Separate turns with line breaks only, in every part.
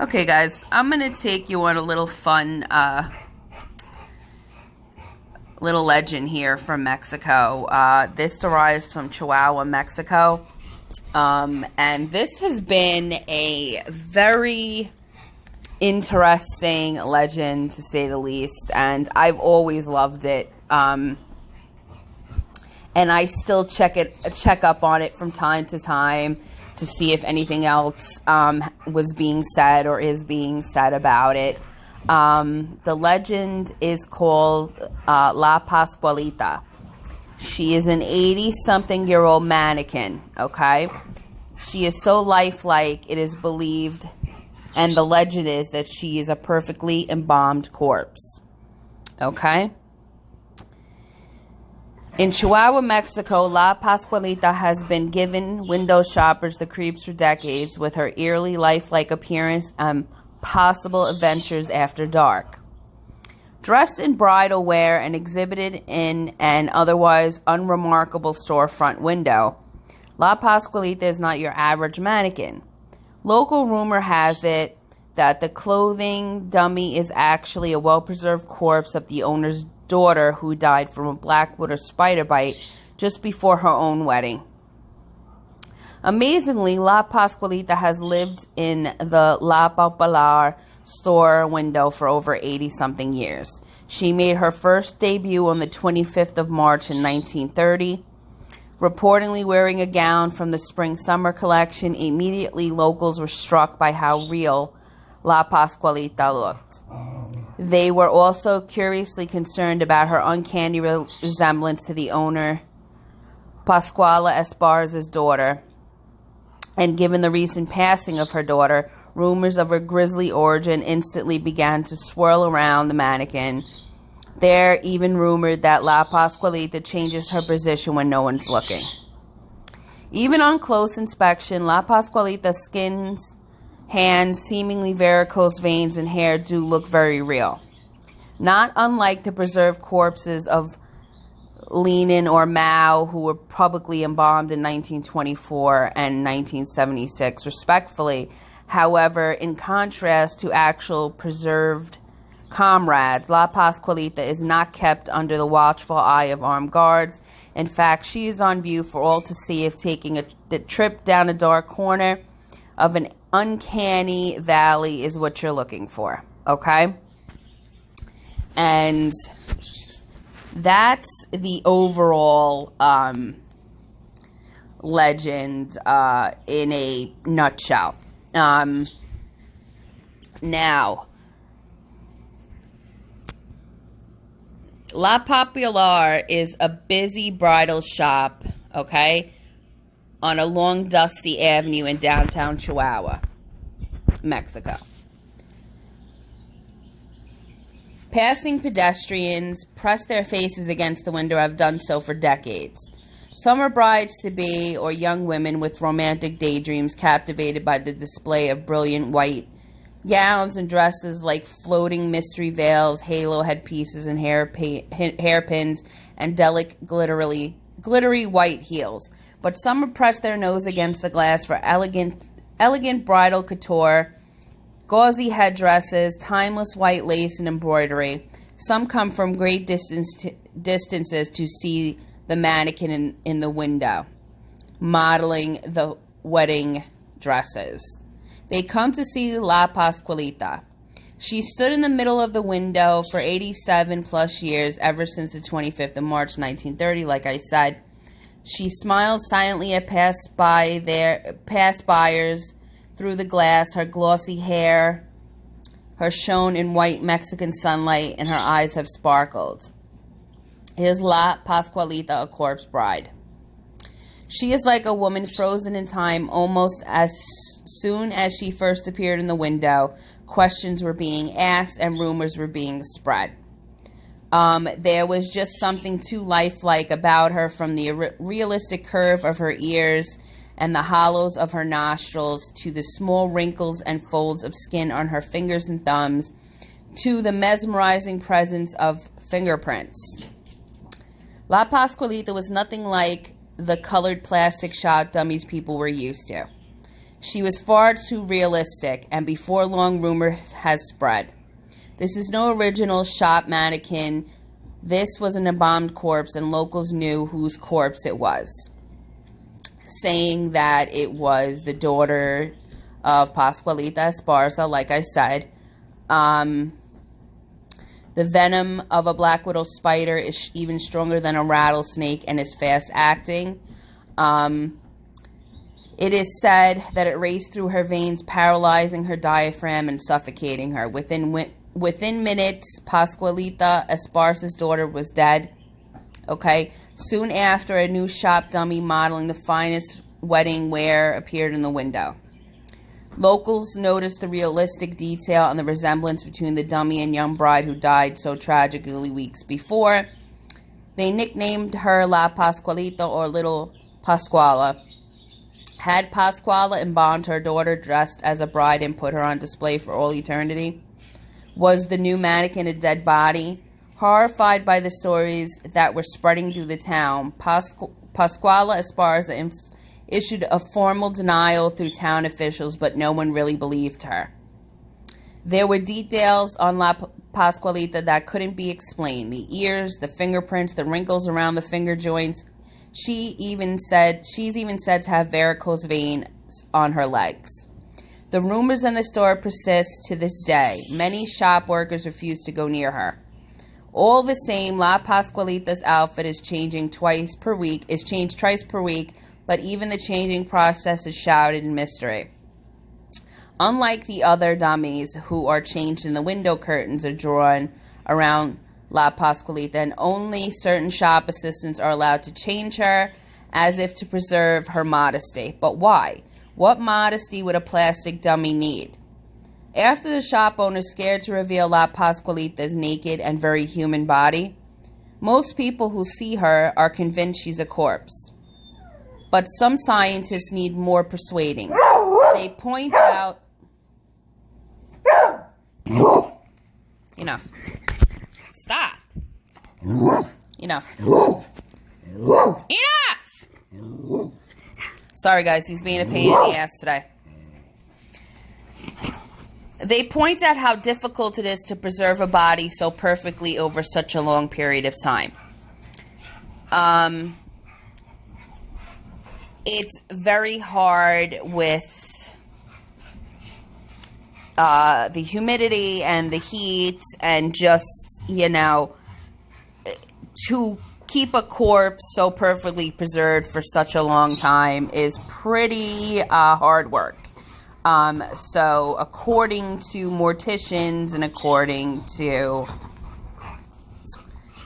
Okay, guys, I'm going to take you on a little fun little legend here from Mexico. This derives from Chihuahua, Mexico. And this has been a very interesting legend, to say the least. And I've always loved it. And I still check up on it from time to time to see if anything else was being said or is being said about it. The legend is called La Pascualita. She is an 80-something-year-old mannequin, okay? She is so lifelike, it is believed, and the legend is that she is a perfectly embalmed corpse, okay? In Chihuahua, Mexico, La Pascualita has been giving window shoppers the creeps for decades with her eerily lifelike appearance and possible adventures after dark. Dressed in bridal wear and exhibited in an otherwise unremarkable storefront window, La Pascualita is not your average mannequin. Local rumor has it that the clothing dummy is actually a well-preserved corpse of the owner's daughter who died from a black widow spider bite just before her own wedding. Amazingly, La Pascualita has lived in the La Popular store window for over 80-something years. She made her first debut on the 25th of March in 1930. Reportedly wearing a gown from the spring-summer collection, immediately locals were struck by how real La Pascualita looked. They were also curiously concerned about her uncanny resemblance to the owner, Pascuala Esparza's daughter. And given the recent passing of her daughter, rumors of her grisly origin instantly began to swirl around the mannequin. They're even rumored that La Pascualita changes her position when no one's looking. Even on close inspection, La Pascualita's skin's hands, seemingly varicose veins, and hair do look very real. Not unlike the preserved corpses of Lenin or Mao, who were publicly embalmed in 1924 and 1976, respectively. However, in contrast to actual preserved comrades, La Pascualita is not kept under the watchful eye of armed guards. In fact, she is on view for all to see if taking a trip down a dark corner of an uncanny valley is what you're looking for, okay? And that's the overall legend in a nutshell. Now, La Popular is a busy bridal shop, okay, on a long, dusty avenue in downtown Chihuahua, Mexico. Passing pedestrians press their faces against the window have done so for decades. Some are brides-to-be or young women with romantic daydreams captivated by the display of brilliant white gowns and dresses like floating mystery veils, halo headpieces, and hairpins, and delicate glittery white heels. But some press their nose against the glass for elegant bridal couture, gauzy headdresses, timeless white lace and embroidery. Some come from great distances to see the mannequin in the window, modeling the wedding dresses. They come to see La Pascualita. She stood in the middle of the window for 87 plus years, ever since the 25th of March, 1930, like I said. She smiled silently at passers through the glass. Her glossy hair, her shone in white Mexican sunlight, and her eyes have sparkled. Is La Pascualita a corpse bride? She is like a woman frozen in time. Almost as soon as she first appeared in the window, questions were being asked and rumors were being spread. There was just something too lifelike about her, from the realistic curve of her ears and the hollows of her nostrils to the small wrinkles and folds of skin on her fingers and thumbs to the mesmerizing presence of fingerprints. La Pascualita was nothing like the colored plastic shop dummies people were used to. She was far too realistic, and before long, rumor has spread. This is no original shop mannequin. This was an embalmed corpse, and locals knew whose corpse it was, saying that it was the daughter of Pascualita Esparza, like I said. The venom of a black widow spider is even stronger than a rattlesnake and is fast acting. It is said that it raced through her veins, paralyzing her diaphragm and suffocating her. Within minutes, Pascualita Esparza's daughter was dead. Okay. Soon after, a new shop dummy modeling the finest wedding wear appeared in the window. Locals noticed the realistic detail and the resemblance between the dummy and young bride who died so tragically weeks before. They nicknamed her La Pascualita, or Little Pascuala. Had Pascuala embalmed her daughter dressed as a bride and put her on display for all eternity? Was the new mannequin a dead body? Horrified by the stories that were spreading through the town, Pascuala Esparza issued a formal denial through town officials, but no one really believed her. There were details on La Pascualita that couldn't be explained. The ears, the fingerprints, the wrinkles around the finger joints. She's even said to have varicose veins on her legs. The rumors in the store persist to this day. Many shop workers refuse to go near her. All the same, La Pascualita's outfit is changed twice per week, but even the changing process is shrouded in mystery. Unlike the other dummies who are changed in the window curtains are drawn around La Pascualita, and only certain shop assistants are allowed to change her, as if to preserve her modesty. But why? What modesty would a plastic dummy need? After the shop owner, scared to reveal La Pascualita's naked and very human body, most people who see her are convinced she's a corpse. But some scientists need more persuading. They point out... Enough. Stop. Enough. Enough! Sorry, guys. He's being a pain in the ass today. They point out how difficult it is to preserve a body so perfectly over such a long period of time. It's very hard with the humidity and the heat, and just, to keep a corpse so perfectly preserved for such a long time is pretty hard work. So according to morticians and according to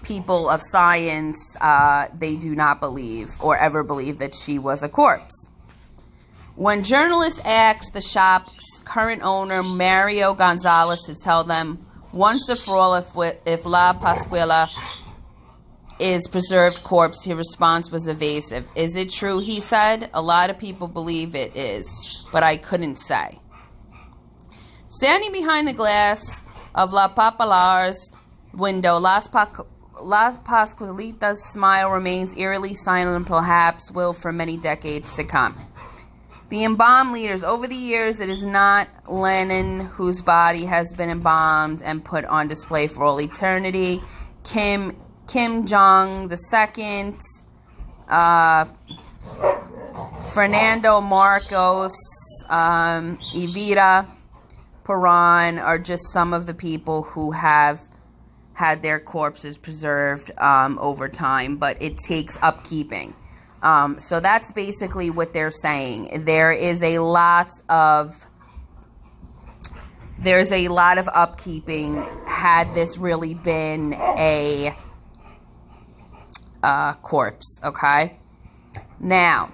people of science, they do not believe or ever believe that she was a corpse. When journalists asked the shop's current owner, Mario Gonzalez, to tell them once and for all if La Pascuala is preserved corpse, his response was evasive. Is it true, he said? A lot of people believe it is, but I couldn't say. Standing behind the glass of La Papalar's window, La Pascualita's smile remains eerily silent and perhaps will for many decades to come. The embalmed leaders. Over the years, it is not Lengend whose body has been embalmed and put on display for all eternity. Kim Jong II, Fernando Marcos, Evita Peron are just some of the people who have had their corpses preserved over time, but it takes upkeeping. So that's basically what they're saying. There's a lot of upkeeping had this really been a corpse, okay? Now,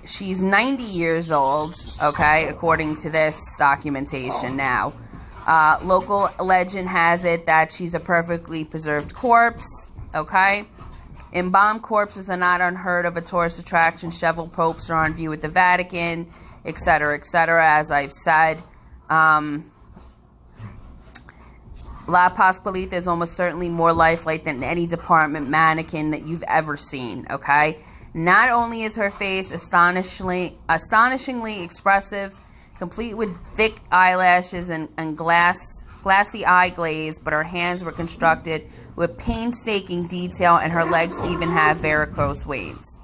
she's 90 years old, okay, according to this documentation now. Local legend has it that she's a perfectly preserved corpse, okay? Embalmed corpses are not unheard of a tourist attraction. Shovel popes are on view at the Vatican, etc., etc., as I've said. La Pascualita is almost certainly more lifelike than any department mannequin that you've ever seen, okay? Not only is her face astonishingly expressive, complete with thick eyelashes and glassy eye glaze, but her hands were constructed with painstaking detail, and her legs even have varicose waves.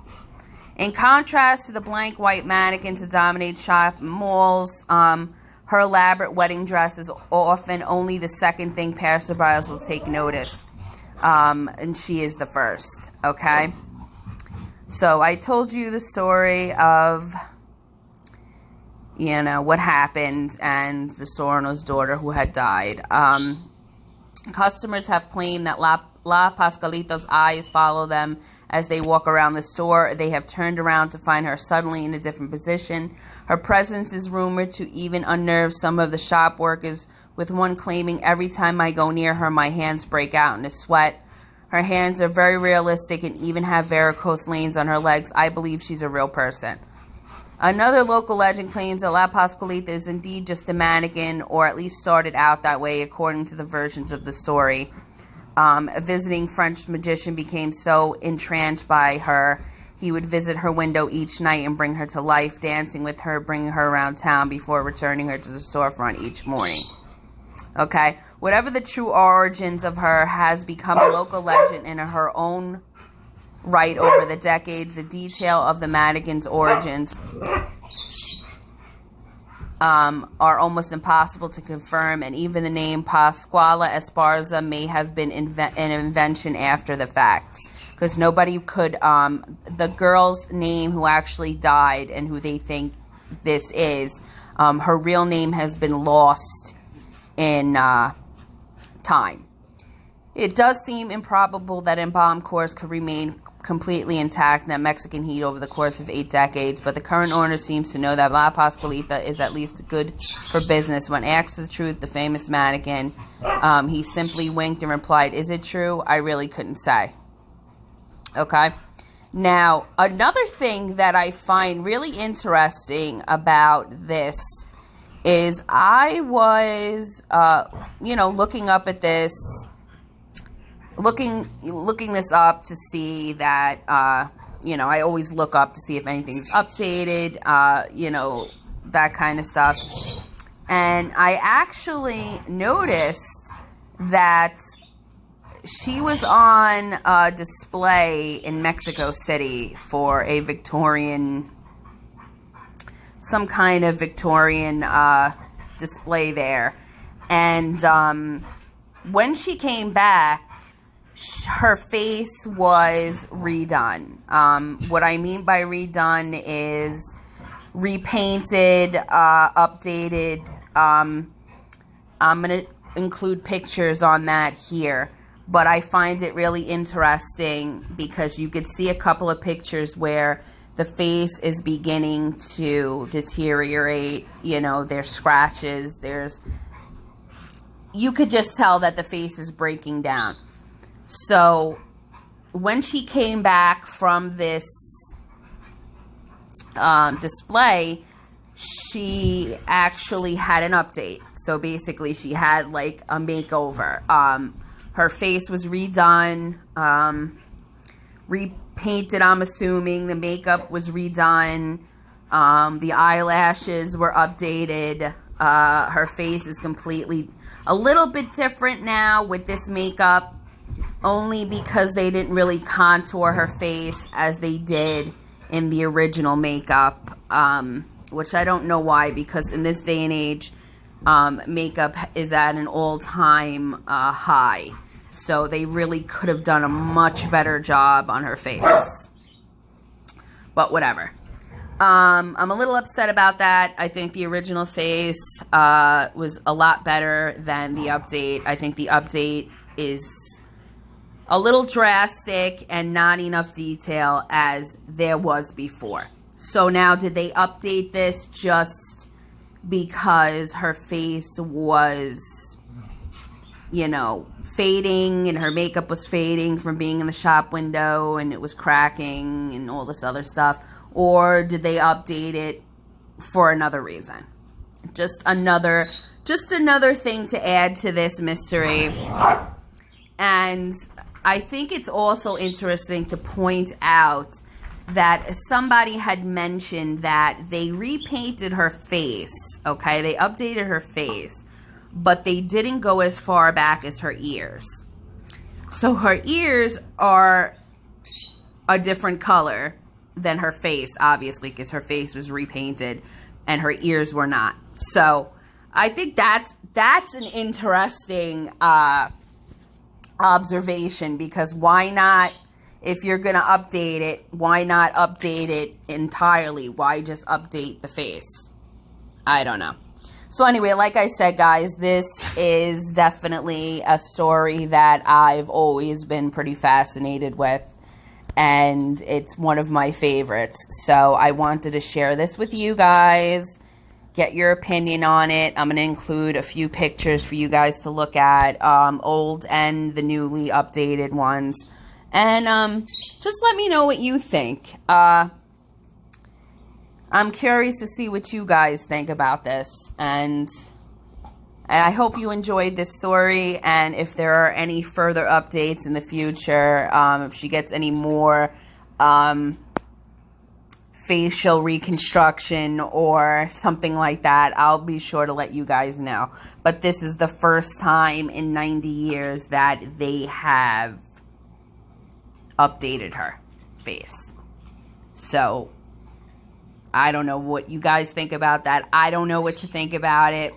In contrast to the blank white mannequins that dominate shop malls, her elaborate wedding dress is often only the second thing passerbys will take notice. And she is the first, okay? So I told you the story of, you know, what happened and the Sorno's daughter who had died. Customers have claimed that La Pascualita's eyes follow them as they walk around the store. They have turned around to find her suddenly in a different position. Her presence is rumored to even unnerve some of the shop workers, with one claiming, "Every time I go near her, my hands break out in a sweat." Her hands are very realistic and even have varicose veins on her legs. I believe she's a real person. Another local legend claims that La Pascualita is indeed just a mannequin, or at least started out that way according to the versions of the story. A visiting French magician became so entranced by her, he would visit her window each night and bring her to life, dancing with her, bringing her around town before returning her to the storefront each morning. Okay, whatever the true origins of her has become a local legend in her own right over the decades. The detail of the mannequin's origins are almost impossible to confirm, and even the name Pascuala Esparza may have been an invention after the fact, because nobody could, the girl's name who actually died and who they think this is, her real name has been lost in time. It does seem improbable that embalmed corpse could remain completely intact in that Mexican heat over the course of 8 decades, but the current owner seems to know that La Pascualita is at least good for business. When asked the truth, the famous mannequin, he simply winked and replied, "Is it true? I really couldn't say." Okay. Now, another thing that I find really interesting about this is I was, looking up at this, looking this up to see that, I always look up to see if anything's updated, that kind of stuff. And I actually noticed that she was on display in Mexico City for a some kind of Victorian display there. And when she came back, her face was redone. What I mean by redone is repainted, updated. I'm going to include pictures on that here. But I find it really interesting because you could see a couple of pictures where the face is beginning to deteriorate. There's scratches. You could just tell that the face is breaking down. So when she came back from this display, she actually had an update. So basically she had like a makeover. Her face was redone, repainted, I'm assuming. The makeup was redone. The eyelashes were updated. Her face is completely a little bit different now with this makeup, only because they didn't really contour her face as they did in the original makeup, which I don't know why, because in this day and age, makeup is at an all-time high. So they really could have done a much better job on her face. But whatever. I'm a little upset about that. I think the original face was a lot better than the update. I think the update is a little drastic and not enough detail as there was before. So now, did they update this just because her face was, fading and her makeup was fading from being in the shop window and it was cracking and all this other stuff? Or did they update it for another reason? Just another thing to add to this mystery. And I think it's also interesting to point out that somebody had mentioned that they repainted her face, okay? They updated her face, but they didn't go as far back as her ears. So her ears are a different color than her face, obviously, because her face was repainted and her ears were not. So I think that's an interesting observation, because why not, if you're going to update it, why not update it entirely? Why just update the face? I don't know. So anyway, like I said, guys, this is definitely a story that I've always been pretty fascinated with, and it's one of my favorites. So I wanted to share this with you guys, get your opinion on it. I'm going to include a few pictures for you guys to look at, old and the newly updated ones. And just let me know what you think. I'm curious to see what you guys think about this. And I hope you enjoyed this story. And if there are any further updates in the future, if she gets any more facial reconstruction or something like that, I'll be sure to let you guys know. But this is the first time in 90 years that they have updated her face. So I don't know what you guys think about that. I don't know what to think about it.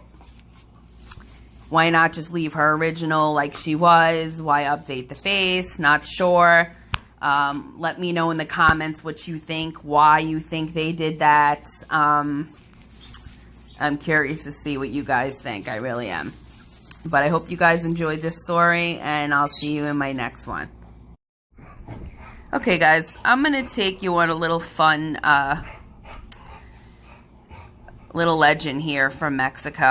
Why not just leave her original like she was? Why update the face? Not sure. Let me know in the comments what you think, why you think they did that. I'm curious to see what you guys think. I really am. But I hope you guys enjoyed this story, and I'll see you in my next one. Okay, guys, I'm going to take you on a little fun little legend here from Mexico.